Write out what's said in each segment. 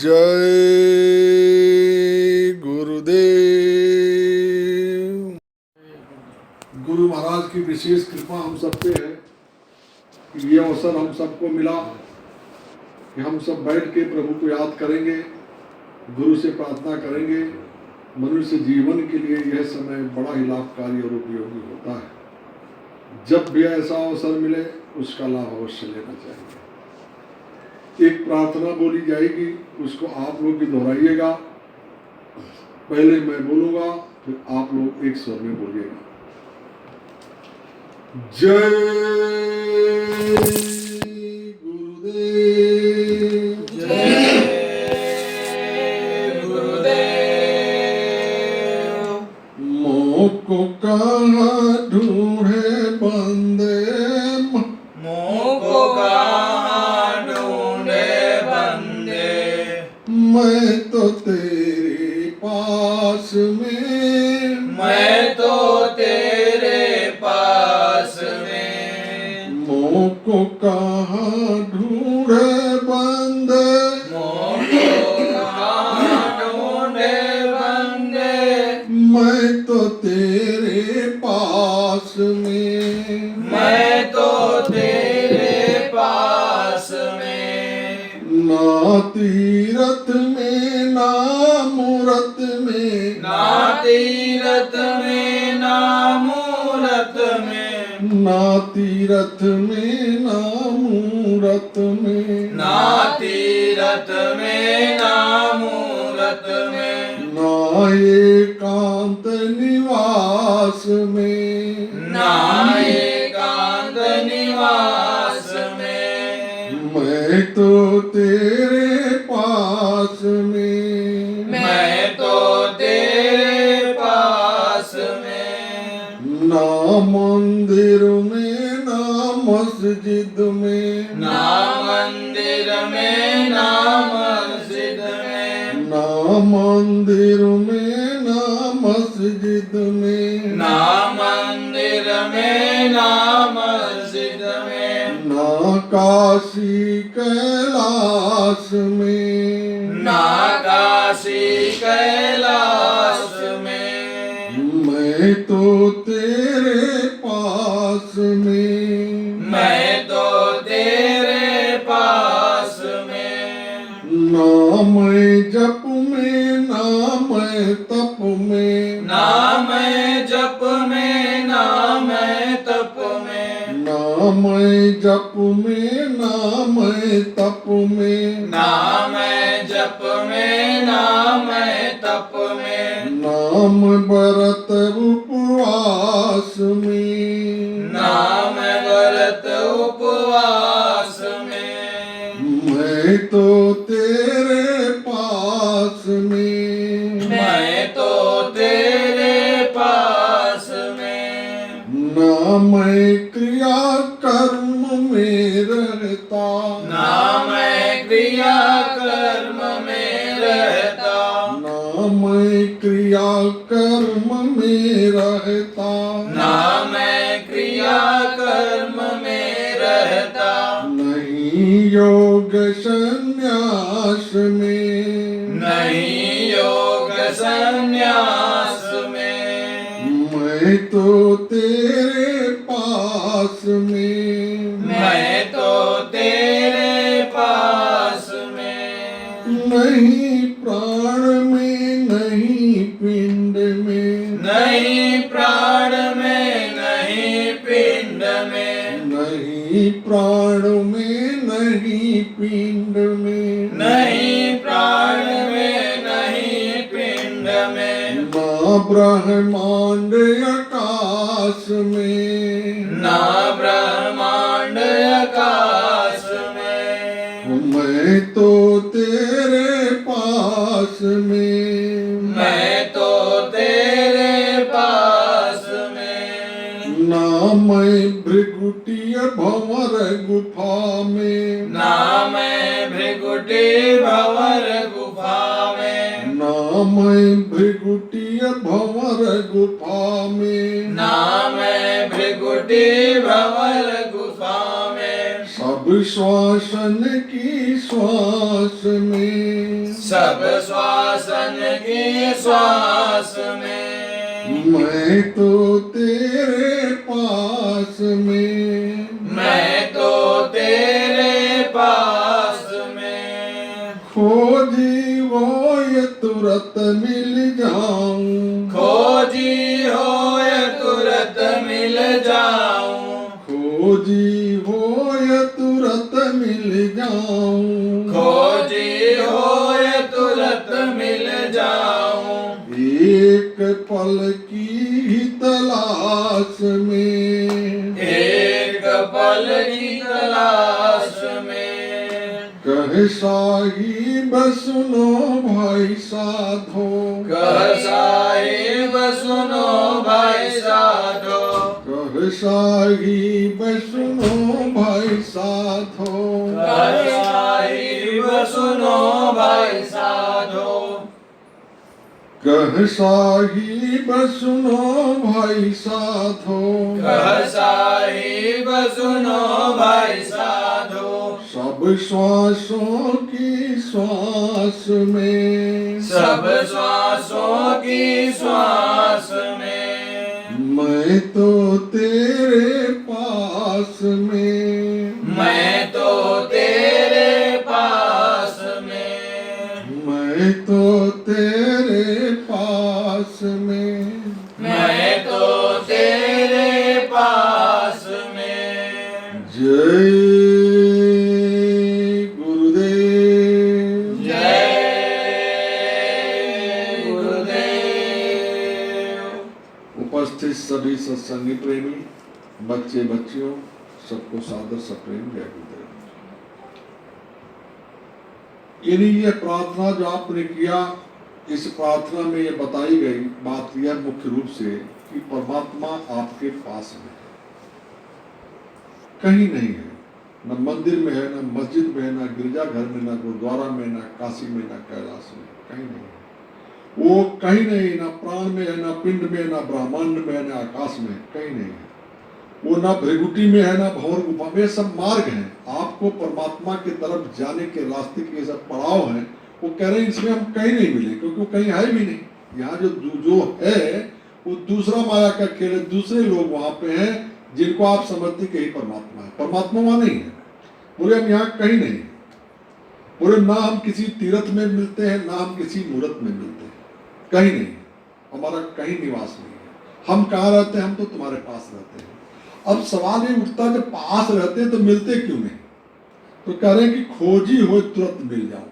जय गुरुदेव। गुरु महाराज की विशेष कृपा हम सब पे है कि ये अवसर हम सबको मिला कि हम सब बैठ के प्रभु को याद करेंगे, गुरु से प्रार्थना करेंगे। मनुष्य जीवन के लिए यह समय बड़ा ही लाभकारी और उपयोगी होता है। जब भी ऐसा अवसर मिले उसका लाभ अवश्य लेना चाहिए। एक प्रार्थना बोली जाएगी, उसको आप लोग भी दोहराइएगा। पहले मैं बोलूंगा, फिर आप लोग एक स्वर में बोलिएगा। जय गुरुदेव, जय गुरुदेव। मोको कहाँ ढूंढे बंदे, मोको कहाँ ढूंढे बंदे, मैं तो तेरे पास में, मैं तो तेरे पास में। मोको कहाँ ढूंढे बंदे, मोको कहाँ ढूंढे बंदे, मैं तो तेरे पास में, मैं तो तेरे पास में। ना तीरथ में ना मूरत में, ना तीरथ में ना मूरत में, ना तीरथ में ना मूरत में, ना तीरथ में ना मूरत में, ना एकांत निवास में, ना एकांत निवास में। मैं तो तेरे पास में, मैं तो तेरे पास में। ना मंदिर में ना मस्जिद में, ना मंदिर में ना मस्जिद में, ना मंदिर में ना मस्जिद में, ना मंदिर में ना मस्जिद में, ना काशी कैलाश में, ना काशी कैलाश में। मैं तो तेरे पास में, मैं तो तेरे पास में। ना मैं जप में ना मैं तप में, ना मैं जप में ना मैं तप में, ना मैं जप में ना मैं तप में, ना मैं जप में ना मैं तप में, नाम व्रत उपवास में, नाम व्रत उपवास में। मैं तो तेरे पास में, मैं तो तेरे पास में। ना मैं क्रिया कर्म में रहता, ना मैं क्रिया कर्म में रहता, ना मैं क्रिया कर्म में रहता, ना मैं क्रिया कर्म में रहता, नहीं योग संन्यास में, नहीं योग संन्यास में। मैं तो तेरे पास में, मैं तो तेरे पास में। नहीं प्राण में नहीं पिंड में, नहीं प्राण में नहीं पिंड में, नहीं प्राण में नहीं पिंड में, नहीं प्राण में नहीं पिंड में, ना ब्रह्मांड आकाश में, ना ब्रह्मांड आकाश में। मैं तो तेरे पास में, मैं तो तेरे पास में। ना मैं भृगुटीय भंवर गुफा में, ना मैं भृगुटी भंवर गुफा में, ना मैं भृगुटीय भंवर गुफा में, ना मैं भृगुटी भंवर गुफा में। सब श्वासन की श्वास में, सब श्वासन की श्वास में, मैं तो तेरे पास में, मैं तो तेरे पास में, खोजी वो ये तुरंत मिल जाऊं, खोजी हो ये तुरंत मिल जाऊं, खोजी हो ये तुरंत मिल जाऊं, खोजी हो ये तुरंत मिल जाऊं, एक पल की ही तलाश में, एक पल की तलाश में, कह साहिब सुनो भाई साधो, कह साहिब सुनो भाई साधो, कह साहिब सुनो भाई साधो, कह साहिब सुनो भाई साधो, कह साहिब सुनो भाई साधो, कह साहिब सुनो भाई साधो, सब श्वासों की श्वास में, सब श्वासों की श्वास में, मैं तो तेरे पास में, मैं तो तेरे पास में, मैं तो तेरे पास में, मैं तो तेरे पास में। जय गुरुदेव। जय गुरुदेव। उपस्थित सभी सत्संगी प्रेमी बच्चे बच्चियों सबको सादर सप्रेम जय गुरुदेव। यानी ये प्रार्थना जो आपने किया, इस प्रार्थना में ये बताई गई बात यह मुख्य रूप से कि परमात्मा आपके पास में है, कहीं नहीं है, न मंदिर में है, न मस्जिद में है, न गिरजाघर में, न गुरुद्वारा में, न काशी में, न कैलाश में, कहीं नहीं है। वो कहीं नहीं, न प्राण में है, न पिंड में, न ब्रह्मांड में है, न आकाश में, कहीं नहीं है। वो न भृगुटी में है, न भंवर गुफा में। सब मार्ग हैं, आपको परमात्मा की तरफ जाने के रास्ते के सब पड़ाव हैं। वो कह रहे हैं इसमें हम कहीं नहीं मिले, क्योंकि वो कहीं है भी नहीं। यहाँ जो है वो दूसरा माया का खेल है, दूसरे लोग वहां पे हैं जिनको आप समझते कि यही परमात्मा है। परमात्मा वहां नहीं है। बोले हम यहाँ कहीं नहीं है। बोले ना हम किसी तीर्थ में मिलते हैं, ना हम किसी मूर्त में मिलते हैं, कहीं नहीं, हमारा कहीं निवास नहीं है। हम कहाँ रहते हैं? हम तो तुम्हारे पास रहते हैं। अब सवाल ये उठता जब पास रहते हैं तो मिलते क्यों नहीं? तो कह रहे हैं कि खोजी हो तुरंत मिल जाओ।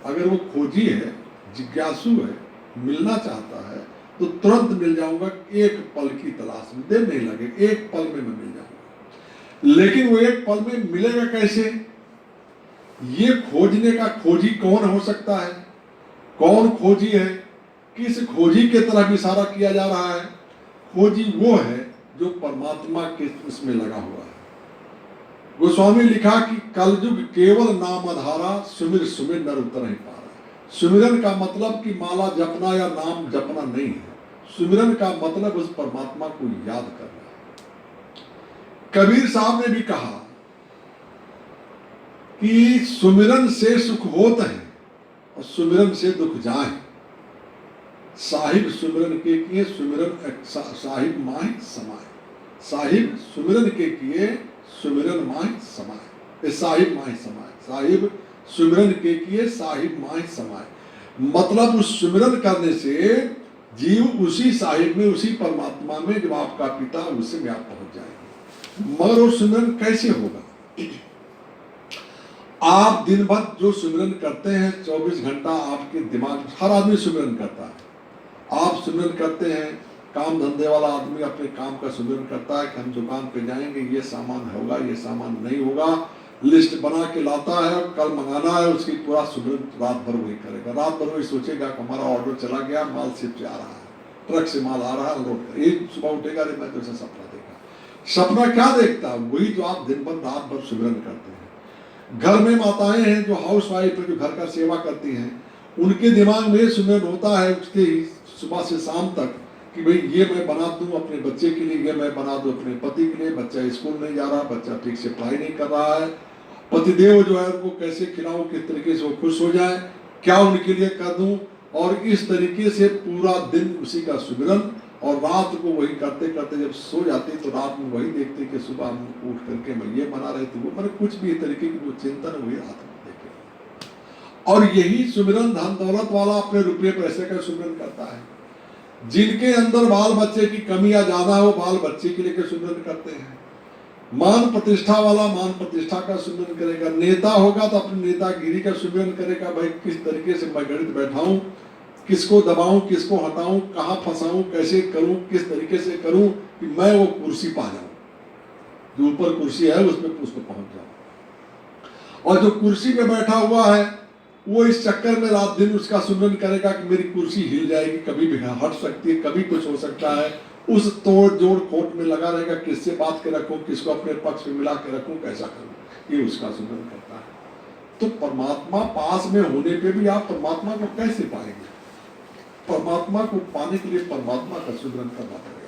अगर वो खोजी है, जिज्ञासु है, मिलना चाहता है तो तुरंत मिल जाऊंगा। एक पल की तलाश में, देर नहीं लगे, एक पल में मैं मिल जाऊंगा। लेकिन वो एक पल में मिलेगा कैसे? ये खोजने का खोजी कौन हो सकता है? कौन खोजी है? किस खोजी के तरफ इशारा किया जा रहा है? खोजी वो है जो परमात्मा के उसमें लगा हुआ है। गोस्वामी लिखा कि कलयुग केवल नाम आधारा, सुमिर सुमिर नर उतर नहीं पा रहा। सुमिरन का मतलब कि माला जपना या नाम जपना नहीं है। सुमिरन का मतलब उस परमात्मा को याद करना है। कबीर साहब ने भी कहा कि सुमिरन से सुख होता है और सुमिरन से दुख जाए। साहिब सुमिरन के किए सुमिरन साहिब माय समाए। साहिब सुमिरन के किए सुमिरन माय समाए। साहिब माय समाए। साहिब सुमिरन के किए साहिब माय समाए। मतलब उस सुमिरन करने से जीव उसी साहिब में, उसी परमात्मा में, जब आपका पिता उसमें आप पहुंच जाएंगे। मगर वो सुमिरन कैसे होगा? आप दिन भर जो सुमिरन करते हैं, 24 घंटा आपके दिमाग, हर आदमी सुमिरन करता है। आप सुमिरन करते हैं, काम धंधे वाला आदमी अपने काम का सुमिरन करता है कि हम दुकान पे जाएंगे, ये सामान होगा, ये सामान नहीं होगा, लिस्ट बना के लाता है, कल मंगाना है, उसकी पूरा सुमिरन रात भर वही करेगा। रात भर वही सोचेगा कि हमारा ऑर्डर चला गया, माल शिप से आ रहा है, ट्रक से माल आ रहा है, अनलोड कर। एक सुबह उठेगा, अरे मैं तो ऐसा सपना देखा। सपना क्या देखता? वही जो आप दिन भर रात भर सुमिरन करते हैं। घर में माताएं हैं जो हाउस वाइफ है, जो घर का सेवा करती हैं, उनके दिमाग में सुमिरन होता है उसके सुबह से शाम तक कि भाई ये मैं बना दूं अपने बच्चे के लिए, ये मैं बना दूं अपने पति के लिए, बच्चा स्कूल नहीं जा रहा, बच्चा ठीक से पढ़ाई नहीं कर रहा है, पतिदेव जो है उनको कैसे खिलाऊं, किस तरीके से वो खुश हो जाए, क्या उनके लिए कर दूं। और इस तरीके से पूरा दिन उसी का सुमिरन, और रात को वही करते करते जब सो जाते तो रात में वही देखते कि सुबह हम उठ करके मैं ये बना रहे थे, वो मैंने कुछ भी तरीके की वो चिंतन हुई रात में देखे। और यही सुमिरन धन दौलत वाला अपने रुपये पैसे का सुमिरन करता है। जिनके अंदर बाल बच्चे की कमी या ज्यादा है वो बाल बच्चे के लिए सुमिरन करते हैं। मान प्रतिष्ठा वाला मान प्रतिष्ठा का सुमिरन करेगा, नेता होगा तो अपनी नेतागिरी का सुमिरन करेगा, भाई किस तरीके से मैं गणित बैठाऊं, किसको दबाऊं, किसको हटाऊं, कहां फंसाऊं, कैसे करूं, किस तरीके से करूं कि मैं वो कुर्सी पा जाऊं, जो ऊपर कुर्सी है उसमें उसको पहुंच जाऊं। और जो कुर्सी में बैठा हुआ है वो इस चक्कर में रात दिन उसका सुमिरन करेगा कि मेरी कुर्सी हिल जाएगी, कभी भी हट सकती है, कभी कुछ हो सकता है, उस तोड़ जोड़ खोट में लगा रहेगा, किससे बात के रखूं, किसको अपने पक्ष में मिला के रखूं, कैसा करूं, ये उसका सुमिरन करता है। तो परमात्मा पास में होने पे भी आप परमात्मा को कैसे पाएंगे? परमात्मा को पाने के लिए परमात्मा का सुमिरन करना पड़ेगा।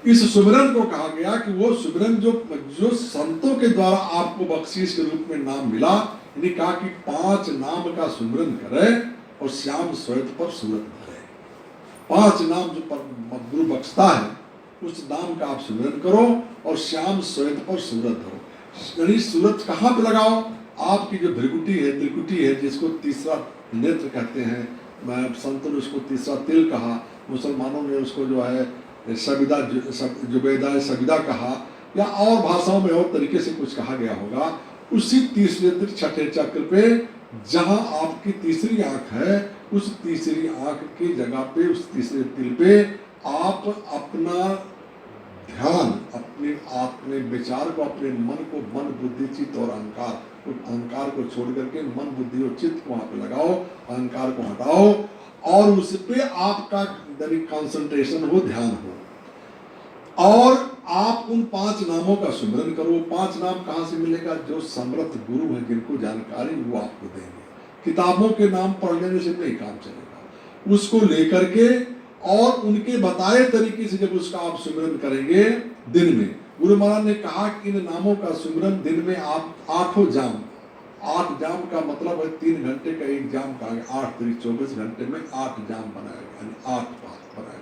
इस सुमिरन को कहा गया कि वो सुमिरन जो संतों के द्वारा आपको बख्शीश के रूप में नाम मिला, यानी कहा कि 5 नाम का सुमिरन करे और श्याम श्वेत पर सूरत धरे। 5 नाम जो गुरु बख्शता है उस नाम का आप सुमिरन करो और श्याम श्वेत पर सूरत धरो। यानी सूरत कहाँ पे लगाओ? आपकी जो भृगुटी है, त्रिकुटी है, जिसको तीसरा नेत्र कहते हैं, संतों ने उसको तीसरा तिल कहा, मुसलमानों ने उसको जो है सबिदा जुबैदा सबिदा कहा, या और भाषाओं में और तरीके से कुछ कहा गया होगा। उसी तीसरे छठे चक्र पे जहां आपकी तीसरी आंख है, उस तीसरी आंख की जगह पे, उस तीसरे तिल पे आप अपना ध्यान, अपने विचार को, अपने मन को, मन बुद्धि चित्त और अहंकार को छोड़ करके मन बुद्धि और चित्त को वहां पे लगाओ, अहंकार को हटाओ और उस पे आपका कंसंट्रेशन हो, ध्यान हो, और आप उन 5 नामों का सुमिरन करो। 5 नाम कहां से मिलेगा? जो समर्थ गुरु है, जिनको जानकारी वो आपको देंगे। किताबों के नाम पढ़ लेने से नहीं काम चलेगा, उसको लेकर के और उनके बताए तरीके से जब उसका आप सुमिरन करेंगे दिन में, गुरु महाराज ने कहा कि इन नामों का सुमिरन दिन में आप 8 जाम, 8 जाम का मतलब है 3 घंटे का एक जाम का, 8 3 24 घंटे में 8 जाम बनाएगा, यानी 8 पहर बनाएगा।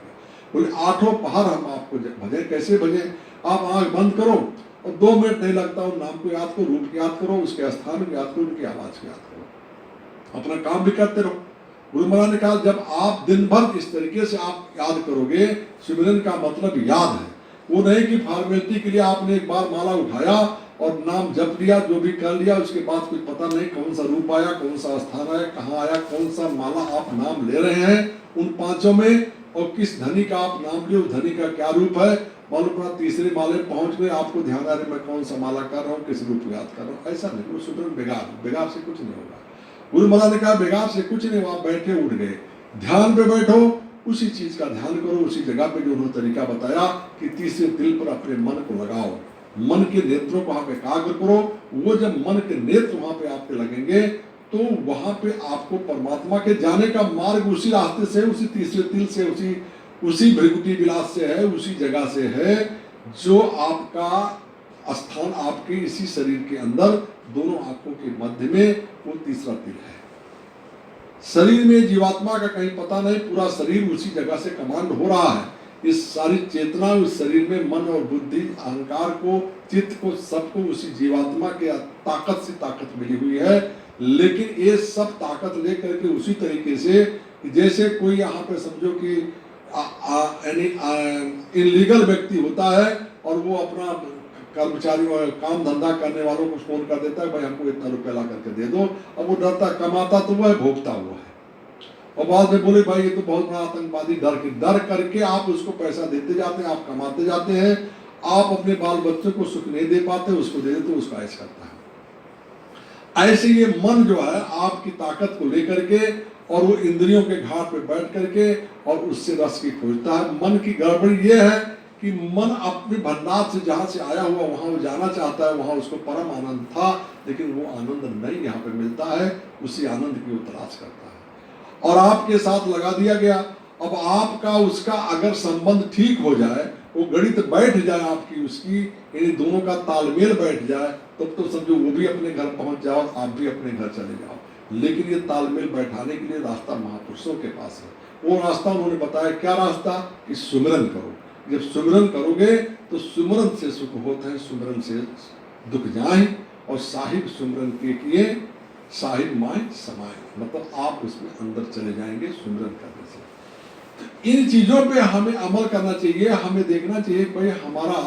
बोले 8 पहर हम आपको भजे। कैसे भजे? आप आंख बंद करो और 2 मिनट नहीं लगता, उन नाम को याद करो, रूप याद करो, उसके स्थान को याद करो, उनकी आवाज को याद करो, अपना काम भी करते रहो। गुरु महाराज ने कहा जब आप दिन भर इस तरीके से आप याद करोगे, सुमिरन का मतलब याद है, वो नहीं कि फॉर्मेलिटी के लिए आपने एक बार माला उठाया और नाम जप लिया, जो भी कर लिया, उसके बाद कुछ पता नहीं कौन सा रूप आया, कौन सा स्थान आया, कहाँ आया, कौन सा माला आप नाम ले रहे हैं उन 5 में, और किस धनी का आप नाम लिए, उस धनी का क्या रूप है। मालूम पड़ा तीसरे माले पहुंच गए, आपको ध्यान आ रहा है मैं कौन सा माला कर रहा हूँ, किस रूप याद कर रहा हूँ। ऐसा नहीं, वो सुमिरन बेगार से कुछ नहीं होगा। गुरु महाराज ने कहा बेगार से कुछ नहीं, आप बैठे उठ गए, ध्यान पे बैठो, उसी चीज का ध्यान करो, उसी जगह पे जो उन्होंने तरीका बताया कि तीसरे दिल पर अपने मन को लगाओ, मन के नेत्रों को वहां पे एकाग्र करो। वो जब मन के नेत्र वहां पे आपके लगेंगे तो वहां पे आपको परमात्मा के जाने का मार्ग उसी रास्ते से, उसी तीसरे तिल से, उसी भृगुटी विलास से है, उसी जगह से है जो आपका स्थान आपके इसी शरीर के अंदर दोनों आंखों के मध्य में वो तीसरा तिल है। शरीर में जीवात्मा का कहीं पता नहीं, पूरा शरीर उसी जगह से कमांड हो रहा है। इस सारी चेतना उस शरीर में मन और बुद्धि, अहंकार को, चित्त को, सबको उसी जीवात्मा के ताकत से ताकत मिली हुई है। लेकिन ये सब ताकत लेकर के उसी तरीके से, जैसे कोई यहाँ पे समझो कि इनलीगल व्यक्ति होता है और वो अपना कर्मचारी और काम धंधा करने वालों को फोन कर देता है, भाई हमको इतना रुपया ला करके दे दो। अब वो डरता, कमाता तो वो है, भोगता हुआ है, और बाद में बोले भाई ये तो बहुत बड़ा आतंकवादी, डर करके आप उसको पैसा देते जाते हैं, आप कमाते जाते हैं, आप अपने बाल बच्चों को सुख नहीं दे पाते, उसको दे देते, उसका ऐसा करता है। ऐसे ये मन जो है आपकी ताकत को लेकर के, और वो इंद्रियों के घाट पे बैठ करके और उससे रस की खोजता है। मन की गड़बड़ी ये है कि मन अपने भंडार से जहां से आया हुआ वहां वो जाना चाहता है, वहां उसको परम आनंद था, लेकिन वो आनंद नहीं यहाँ पे मिलता है, उसी आनंद की वो तलाश करता है। और आपके साथ लगा दिया गया, अब आपका उसका अगर संबंध ठीक हो जाए, वो गणित बैठ जाए आपकी उसकी, यानी दोनों का तालमेल बैठ जाए, तब तो समझो वो भी अपने घर पहुंच जाओ, आप भी अपने घर चले जाओ। लेकिन ये तालमेल बैठाने के लिए रास्ता महापुरुषों के पास है। वो रास्ता उन्होंने बताया, क्या रास्ता? कि सुमिरन करो। जब सुमिरन करोगे तो सुमिरन से सुख होता है, सुमिरन से दुख जाए, और साहिब सुमिरन के किए साहिब माए समाए, मतलब आप उसमें अंदर चले जाएंगे सुमिरन करने से। इन चीजों पे हमें अमल करना चाहिए, हमें देखना चाहिए भाई हमारा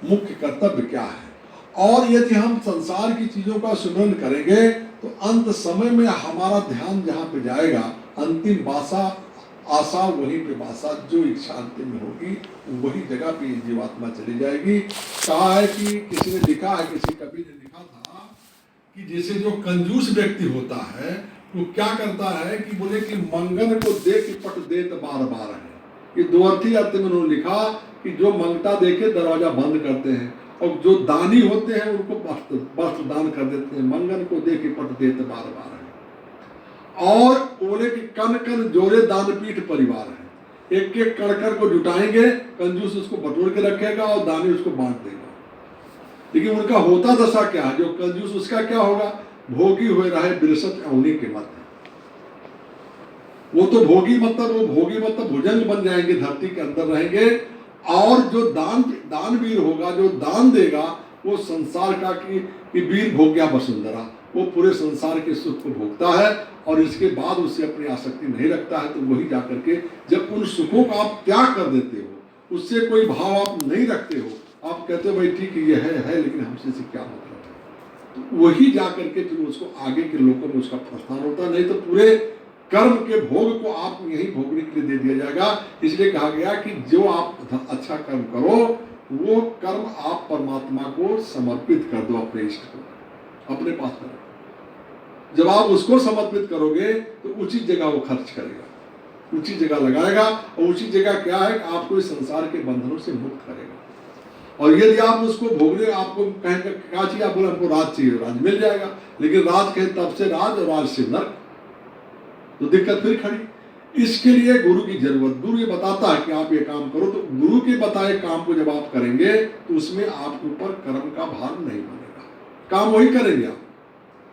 मुख्य कर्तव्य क्या है। और यदि हम संसार की चीजों का सुमिरन करेंगे तो अंत समय में हमारा ध्यान जहाँ पे जाएगा, अंतिम बासा आशा वहीं पे बासा, जो इच्छा अंतिम में होगी वही जगह पे जीवात्मा चली जाएगी। कहा है कि किसी ने लिखा है, किसी कवि ने लिखा था कि जैसे जो कंजूस व्यक्ति होता है वो क्या करता है कि बोले कि मंगन को दे कि पट देत बार बार है। ये दो अर्थी अर्थ में उन्होंने लिखा कि जो मंगता देखे दरवाजा बंद करते हैं, और जो दानी होते हैं उनको वस्त्र दान कर देते हैं। मंगन को दे कि पट देत बार बार है। और बोले कि कन कन जोरे दान पीठ परिवार है। एक एक कड़कर को जुटाएंगे, कंजूस उसको बटोर के रखेगा और दानी उसको बांट देगा। लेकिन उनका होता दशा क्या है? जो कंजूस उसका क्या होगा? भोगी हुए रहे बिरसत अवनी के मध्य। वो तो भोगी मतलब भुजंग बन जाएंगे, धरती के अंदर रहेंगे। और जो दानवीर होगा, जो दान देगा, वो संसार का कि वीर भोग्या वसुंधरा, वो पूरे संसार के सुख को भोगता है और इसके बाद उससे अपनी आसक्ति नहीं रखता है। तो वही जाकर के जब उन सुखों का आप त्याग कर देते हो, उससे कोई भाव आप नहीं रखते हो, आप कहते हो भाई ठीक है ये है लेकिन हमसे से क्या मतलब है, तो वही जाकर के फिर उसको आगे के लोगों में उसका प्रस्थान होता है। नहीं तो पूरे कर्म के भोग को आप यही भोगने के लिए दे दिया जाएगा। इसलिए कहा गया कि जो आप अच्छा कर्म करो वो कर्म आप परमात्मा को समर्पित कर दो, अपने इष्ट को अपने पास करो। जब आप उसको समर्पित करोगे तो उचित जगह वो खर्च करेगा, उचित जगह लगाएगा। और उचित जगह क्या है? आपको इस संसार के बंधनों से मुक्त करेगा। और यदि आप उसको भोगने, आपको कहेंगे क्या चाहिए, आप बोले हमको राज चाहिए, राज मिल जाएगा। लेकिन राज कहें तब से राज और राज से नर्क, तो दिक्कत फिर खड़ी। इसके लिए गुरु की जरूरत। गुरु ये बताता है कि आप ये काम करो, तो गुरु के बताए काम को जब आप करेंगे तो उसमें आपके ऊपर कर्म का भार नहीं बनेगा। काम वही करेंगे आप,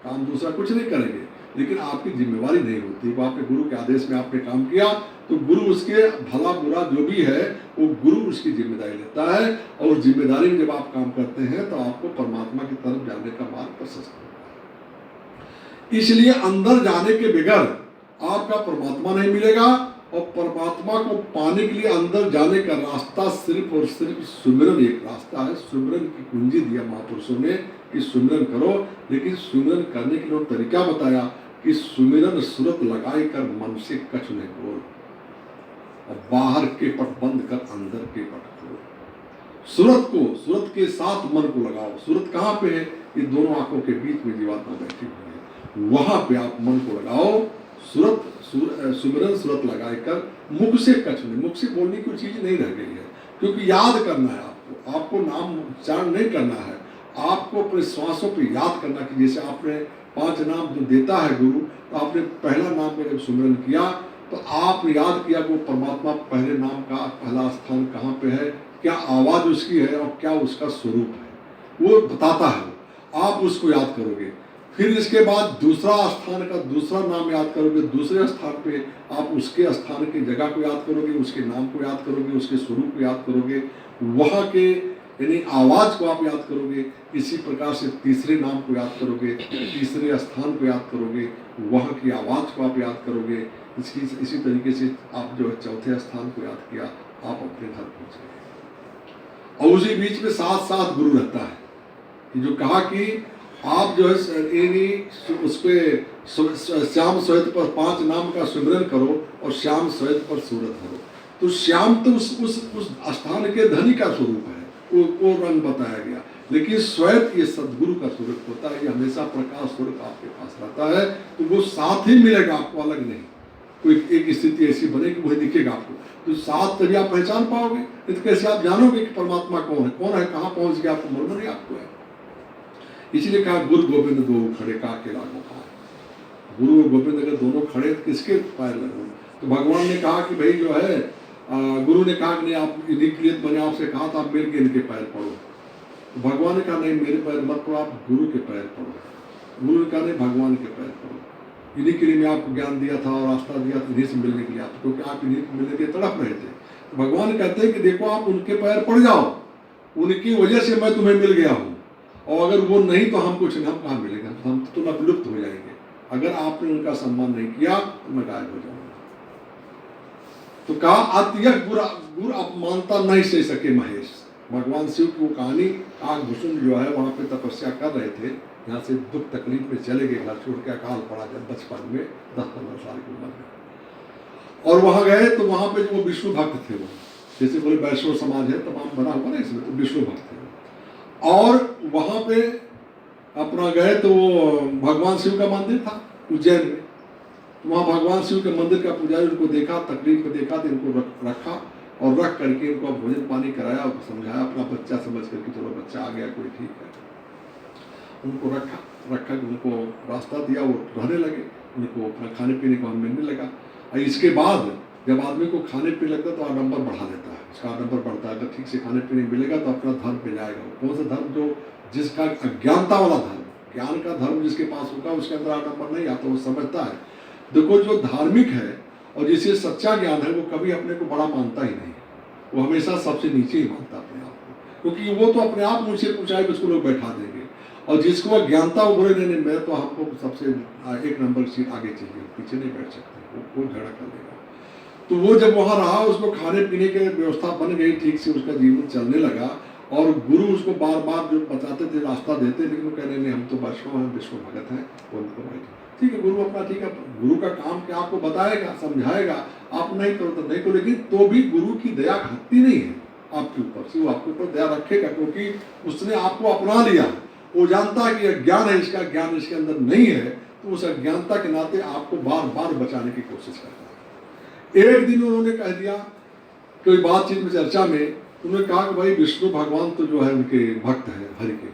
काम दूसरा कुछ नहीं करेंगे, लेकिन आपकी जिम्मेवारी नहीं होती। वो आपके गुरु के आदेश में आपने काम किया तो गुरु उसके भला बुरा जो भी है वो गुरु उसकी जिम्मेदारी लेता है। और उस जिम्मेदारी में जब आप काम करते हैं तो आपको परमात्मा की तरफ जाने का मार्ग प्रशस्त होगा। इसलिए अंदर जाने के बगैर आपका परमात्मा नहीं मिलेगा। और परमात्मा को पाने के लिए अंदर जाने का रास्ता सिर्फ और सिर्फ सुमिरन एक रास्ता है। सुमिरन की कुंजी दिया महापुरुषों ने कि सुमिरन करो। लेकिन सुमिरन करने के लिए तरीका बताया कि सुमिरन सूरत लगाए कर मन से कछ न बोल, और बाहर के पट बंद कर अंदर के पट खोल। सूरत के साथ मन को लगाओ। सूरत कहाँ पे है? ये दोनों आंखों के बीच में जीवात्मा बैठी हुई है, वहां पे आप मन को लगाओ। सुमिरन सूरत लगाए कर मुख से कछ नहीं, मुख से बोलने की चीज नहीं रह गई है, क्योंकि याद करना है आपको नाम उच्चारण नहीं करना है, आपको अपने श्वासों पे याद करना। कि जैसे आपने 5 नाम जो देता है गुरु, तो आपने पहला नाम में जब सुमिरन किया तो आप याद किया वो परमात्मा पहले नाम का पहला स्थान कहाँ पे है, क्या आवाज उसकी है और क्या उसका स्वरूप है, वो बताता है। आप उसको याद करोगे। फिर इसके बाद दूसरा स्थान का दूसरा नाम याद करोगे, दूसरे स्थान पे आप उसके स्थान की जगह को याद करोगे, उसके नाम को याद करोगे, उसके स्वरूप को याद करोगे, वहाँ के यानी आवाज को आप याद करोगे। इसी प्रकार से तीसरे नाम को याद करोगे, तीसरे स्थान को याद करोगे, वहाँ की आवाज को आप याद करोगे। इसी तरीके से आप जो है चौथे स्थान को याद किया, आप अपने घर पहुँच गए। और उसी बीच में साथ साथ गुरु रहता है। जो कहा कि आप जो है उस पे श्याम श्वेत पर 5 नाम का सुमिरन करो और श्याम श्वेत पर सूरत करो। तो श्याम तो उस स्थान के धनी का स्वरूप है, वो रंग बताया गया। लेकिन श्वेत ये सदगुरु का स्वरूप होता है, ये हमेशा प्रकाश स्वरूप आपके पास रहता है। तो वो साथ ही मिलेगा आपको, अलग नहीं। कोई एक स्थिति ऐसी बने कि वही दिखेगा आपको, तो साथ तभी आप पहचान पाओगे। नहीं तो कैसे आप जानोगे कि परमात्मा कौन है, कहाँ पहुंच गया, आपको मालूम नहीं आपको है। इसलिए कहा गुरु गोविंद दो खड़े का के लागो पाए। गुरु और गोविंद अगर दोनों खड़े तो किसके पैर लगो? तो भगवान ने कहा कि भाई जो है गुरु ने कहा कि नहीं, आप इन्हीं के लिए मैंने आपसे कहा था आप मिल के इनके पैर पढ़ो। तो भगवान ने कहा नहीं, मेरे पैर मत पढ़ो, आप गुरु के पैर पढ़ो। गुरु ने कहा नहीं, भगवान के पैर पढ़ो, इन्हीं के लिए मैं आपको ज्ञान दिया था और रास्ता दिया था, इन्हीं से मिलने के लिए आप, क्योंकि आप इन्हीं से मिलने के लिए तड़प रहे थे। तो भगवान कहते हैं कि देखो आप उनके पैर पड़ जाओ, उनकी वजह से मैं तुम्हें मिल गया हूँ, और अगर वो नहीं तो हम कुछ नहीं, हम कहाँ मिलेगा, हम तो तुम विलुप्त हो जाएंगे। अगर आपने उनका सम्मान नहीं किया तो मैं गायब हो जाऊंगा। तो कहा अत्यय गुरु अपमानता नहीं सह सके महेश। भगवान शिव की वो कहानी, काकभूषण जो है वहां पे तपस्या कर रहे थे, यहाँ से दुख तकलीफ में चले गए, घर छोड़ के अकाल पड़ा जब बचपन में 10-15 साल की उम्र में, और वहां गए तो वहां पे जो विष्णु भक्त थे, वो जैसे बोले वैष्णव समाज है तमाम बना हुआ ना इसमें, तो विष्णु भक्त थे। और वहां पे अपना गए तो भगवान शिव का मंदिर था उज्जैन में, तो वहाँ भगवान शिव के मंदिर का पुजारी उनको देखा, तकलीफ में देखा तो इनको रखा, और रख करके इनको भोजन पानी कराया और समझाया, अपना बच्चा समझ करके, चलो बच्चा आ गया कोई ठीक है, उनको रखा उनको रास्ता दिया, वो रहने लगे, उनको अपना खाने पीने को मिलने लगा। और इसके बाद जब आदमी को खाने पीने लगता है तो आडंबर बढ़ा देता है, उसका आडंबर बढ़ता है, अगर ठीक से खाने पीने मिलेगा तो अपना धर्म पे जाएगा। कौन सा धर्म? जो जिसका अज्ञानता वाला धर्म, ज्ञान का धर्म जिसके पास होगा उसके अंदर आडंबर नहीं आता, वो समझता है। देखो जो धार्मिक है और जिसे सच्चा ज्ञान है वो कभी अपने को बड़ा मानता ही नहीं, वो हमेशा सबसे नीचे ही मानता अपने आप को, क्योंकि वो तो अपने आप ऊंचे ऊंचाई पे उसको लोग बैठा देंगे। और जिसको अज्ञानता वो बोले नहीं मैं तो हमको सबसे 1 नंबर सीट आगे चाहिए, पीछे नहीं बैठ सकते, वो झगड़ा कर लेगा। तो वो जब वहाँ रहा, उसको खाने पीने की व्यवस्था बन गई, ठीक से उसका जीवन चलने लगा, और गुरु उसको बार बार जो बताते थे रास्ता देते, लेकिन वो कह रहे नहीं हम तो वैष्णव हैं, विष्णु भगत हैं, वो उनको बैठे ठीक है। गुरु अपना ठीक है, गुरु का काम क्या आपको बताएगा, समझाएगा, आप नहीं करो तो नहीं करो, लेकिन तो भी गुरु की दया घटती नहीं है आपके ऊपर से, वो आपके ऊपर दया रखेगा, क्योंकि उसने आपको अपना लिया। वो जानता है कि अज्ञान है, इसका ज्ञान इसके अंदर नहीं है, तो उस अज्ञानता के नाते आपको बार बार बचाने की कोशिश करता है। एक दिन उन्होंने कह दिया, कोई बातचीत में चर्चा में उन्होंने कहा कि भाई विष्णु भगवान तो जो है उनके भक्त है, हरि के,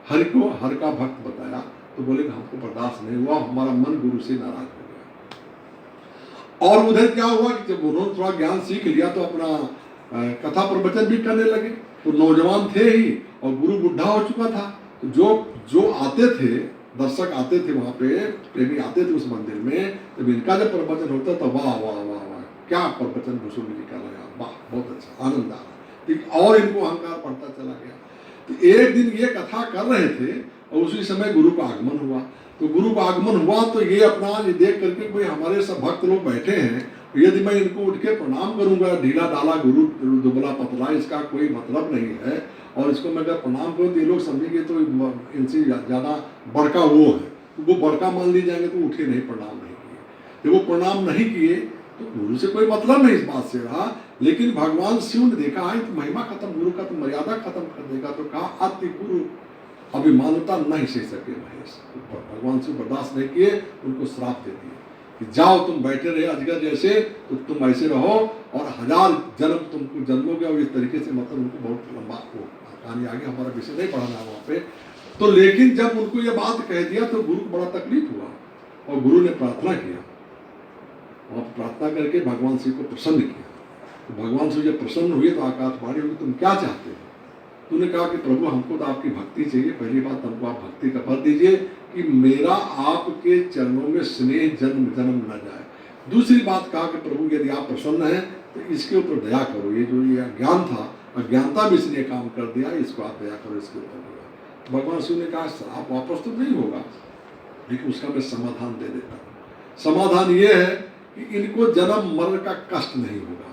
हरि को हर का भक्त बताया, तो बोले कि हमको बर्दाश्त नहीं हुआ, हमारा मन गुरु से नाराज हो गया। और उधर क्या हुआ कि जब उन्होंने थोड़ा ज्ञान सीख लिया तो अपना कथा प्रवचन भी करने लगे। तो नौजवान थे ही और गुरु बुढ़ा हो चुका था, तो जो आते थे, दर्शक आते थे वहां पे, प्रेमी आते थे उस मंदिर में, जब इनका जब प्रवचन होता तो वाह वाह वाह वाह क्या प्रवचन भूषण जी का लगा, वाह बहुत अच्छा, आनंद आ रहा, और इनको अहंकार बढ़ता चला गया। तो एक दिन ये कथा कर रहे थे और उसी समय गुरु का आगमन हुआ। तो गुरु का आगमन हुआ तो ये अपना ये देख करके कोई हमारे सब भक्त लोग बैठे हैं, यदि मैं इनको उठ के प्रणाम करूंगा, ढीला डाला गुरु दुबला पतला, इसका कोई मतलब नहीं है, और इसको मैं अगर प्रणाम करूँ तो ये लोग समझेंगे तो इनसे ज़्यादा बड़का वो है, तो वो बड़का मान लिए जाएंगे, तो उठे नहीं, प्रणाम नहीं किए। जब वो प्रणाम नहीं किए तो गुरु से कोई मतलब नहीं इस बात से रहा, लेकिन भगवान शिव ने देखा है तो महिमा खत्म, गुरु का तो मर्यादा खत्म कर देगा, तो कहा अति गुरु अभिमानता नहीं सह सके महेश। भगवान शिव बर्दाश्त नहीं किए, उनको श्राप दे दिए कि जाओ तुम बैठे रहे अजगर जैसे, तो तुम ऐसे रहो और 1000 जन्म तुमको जन्मोगे, और इस तरीके से मतलब उनको बहुत लंबा कहानी आगे, हमारा विषय नहीं पढ़ाना वहाँ पे। तो लेकिन जब उनको ये बात कह दिया तो गुरु को बड़ा तकलीफ हुआ, और गुरु ने प्रार्थना किया, और प्रार्थना करके भगवान शिव को प्रसन्न किया। तो भगवान शिव जब प्रसन्न हुए तो आकाशवाणी हुई, तुम क्या चाहते हो? तूने कहा कि प्रभु हमको तो आपकी भक्ति चाहिए, पहली बात हमको आप भक्ति का फल दीजिए कि मेरा आपके चरणों में स्नेह जन्म जन्म न जाए। दूसरी बात कहा कि प्रभु यदि आप प्रसन्न हैं तो इसके ऊपर दया करो, ये जो ये अज्ञान था, अज्ञानता भी इसने काम कर दिया, इसको आप दया करो, इसके ऊपर। भगवान शिव ने कहा आप वापस तो नहीं होगा, लेकिन उसका मैं समाधान दे देता हूँ। समाधान ये है कि इनको जन्म मरण का कष्ट नहीं होगा,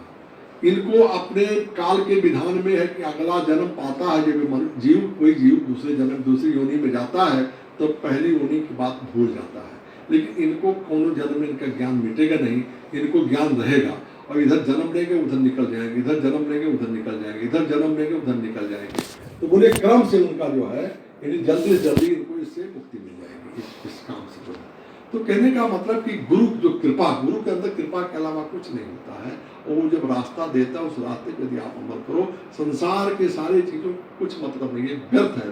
इनको अपने काल के विधान में है कि अगला जन्म पाता है, जब जीव कोई जीव दूसरे जन्म दूसरी योनि में जाता है तो पहली योनि की बात भूल जाता है, लेकिन इनको कोनो जन्म में इनका ज्ञान मिटेगा नहीं, इनको ज्ञान रहेगा, और इधर जन्म लेंगे उधर निकल जाएंगे, इधर जन्म लेंगे उधर निकल जाएंगे, इधर जन्म लेंगे उधर निकल जाएंगे। तो बोले क्रम से उनका जो है जल्दी से जल्दी इनको इससे मुक्ति मिल जाएगी इस काम से। तो कहने का मतलब कि गुरु जो कृपा, गुरु के अंदर कृपा के अलावा कुछ नहीं होता है, और वो जब रास्ता देता है उस रास्ते पर यदि आप अमल करो, संसार के सारे चीज़ों कुछ मतलब नहीं है, व्यर्थ है।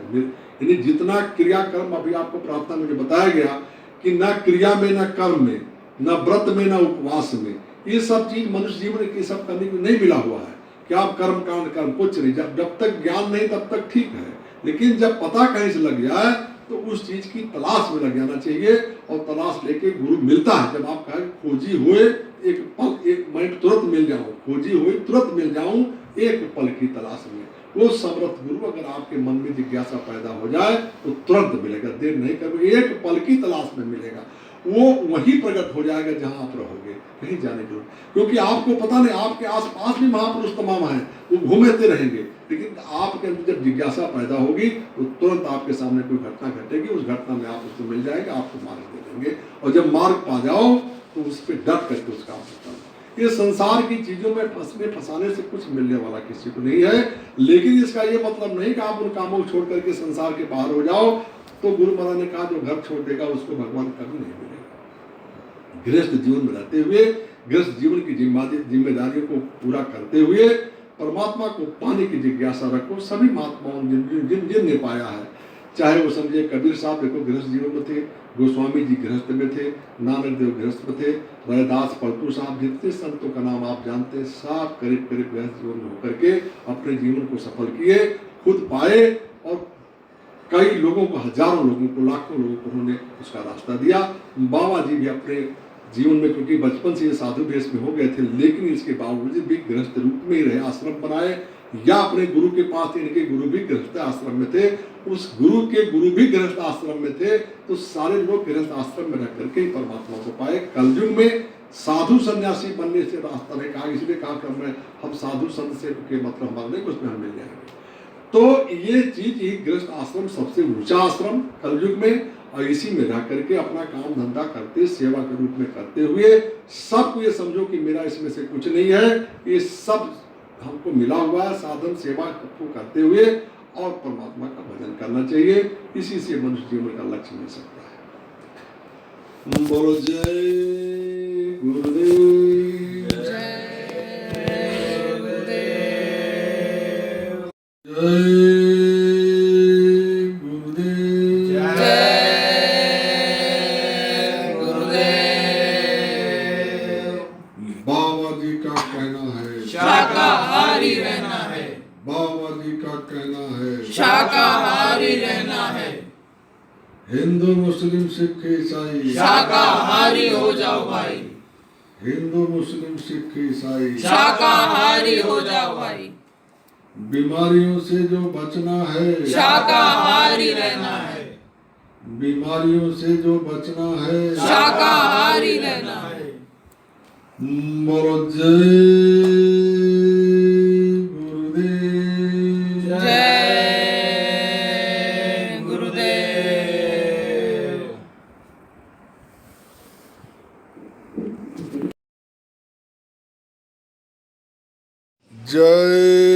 यानी जितना क्रियाकर्म अभी आपको प्रार्थना में जो बताया गया कि न क्रिया में न कर्म में, न व्रत में, न उपवास में। ये सब चीज मनुष्य जीवन के सब करने को नहीं मिला हुआ है कि आप कर्म कांड कर्म कुछ नहीं। जब तक ज्ञान नहीं तब तक ठीक है, लेकिन जब पता कहीं से लग जाए तो उस चीज की तलाश में लग जाना चाहिए। और तलाश लेके गुरु मिलता है। जब आप कहें खोजी हुए एक पल, एक मैं तुरंत मिल जाऊं, खोजी हुए तुरंत मिल जाऊं एक पल की तलाश में, वो समर्थ गुरु अगर आपके मन में जिज्ञासा पैदा हो जाए तो तुरंत मिलेगा, देर नहीं करोगे, एक पल की तलाश में मिलेगा। वो वही प्रकट हो जाएगा जहां आप रहोगे, कहीं जाने की। क्योंकि आपको पता नहीं, आपके आसपास भी महापुरुष तमाम हैं, वो घूमते रहेंगे, लेकिन आपके अंदर जब जिज्ञासा पैदा होगी तो तुरंत आपके सामने कोई घटना घटेगी, उस घटना में आप उसको मिल जाएगा, आपको मार्ग दे देंगे। और जब मार्ग पा जाओ तो उस पर डट करके उसका ये संसार की चीजों में फंसाने से कुछ मिलने वाला किसी को नहीं है। लेकिन इसका ये मतलब नहीं कि आप उन कामों को छोड़ करके संसार के बाहर हो जाओ। तो गुरु महाराज ने कहा जो घर छोड़ देगा उसको भगवान कभी नहीं मिलेगा। गृहस्थ जीवन में रहते हुए, गृहस्थ जीवन की जिम्मेदारियों को पूरा करते हुए परमात्मा को पाने की जिज्ञासा रखो। सभी महात्माओं जिन ने पाया है, चाहे वो समझे कबीर साहब देखो गृहस्थ जीवन में थे, गोस्वामी जी गृहस्थ में थे, नानक देव गृहस्थ में थे, रैदास पलटू साहब, जितने संतों का नाम आप जानते हैं, सब करीब करीब गृहस्थ जीवन में होकर के अपने जीवन को सफल किए, खुद पाए और कई लोगों को, हजारों लोगों को, लाखों लोगों को उन्होंने उसका रास्ता दिया। बाबा जी भी अपने जीवन में, क्योंकि बचपन से ये साधु वेश में हो गए थे, लेकिन इसके बावजूद भी गृहस्थ रूप में ही रहे, आश्रम बनाए, या अपने गुरु के पास, इनके गुरु भी गृहस्थ आश्रम में थे, उस गुरु के गुरु भी गृहस्थ आश्रम में थे, तो सारे लोग गृहस्थ आश्रम में रह करके परमात्मा को पाए। कलयुग में साधु सन्यासी बनने से रास्ता नहीं कहा, इसलिए कहा कि हम साधु संत से के मतलब हमारे नहीं, कुछ में हम मिल जाएंगे। तो ये चीज, ये गृहस्थ आश्रम सबसे ऊंचा आश्रम कलयुग में, और इसी में रह करके अपना काम धंधा करते, सेवा के रूप में करते हुए, सबको ये समझो कि मेरा इसमें से कुछ नहीं है, ये सब हमको मिला हुआ है, साधन सेवा को करते हुए और परमात्मा का भजन करना चाहिए। इसी से मनुष्य जीवन का लक्ष्य मिल सकता है। बोलो जय गुरुदेव, जय गुरुदेव, जय शाकाहारी रहना है, बाबा जी का कहना है शाकाहारी रहना है। हिंदू मुस्लिम सिख ईसाई शाकाहारी हो जाओ भाई, हिंदू मुस्लिम सिख ईसाई शाकाहारी हो जाओ भाई। बीमारियों से जो बचना है, शाकाहारी रहना है, बीमारियों से जो बचना है, शाकाहारी रहना है। बोलो जय गुरुदेव, जय गुरुदेव। जय